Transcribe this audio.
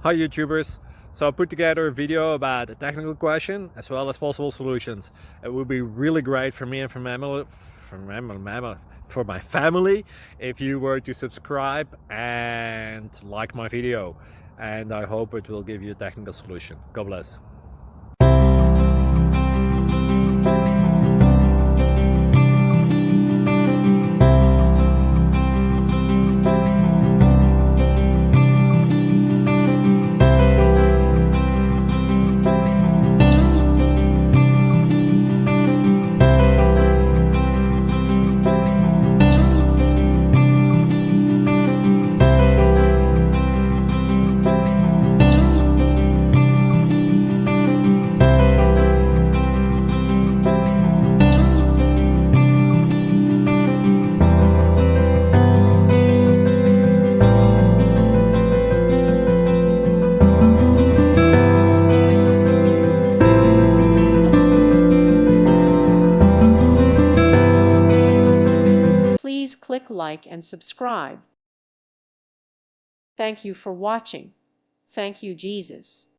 Hi YouTubers! So I put together a video about a technical question as well as possible solutions. It would be really great for me and for my family if you were to subscribe and like my video, and I hope it will give you a technical solution. God bless. Please click like and subscribe. Thank you for watching. Thank you, Jesus.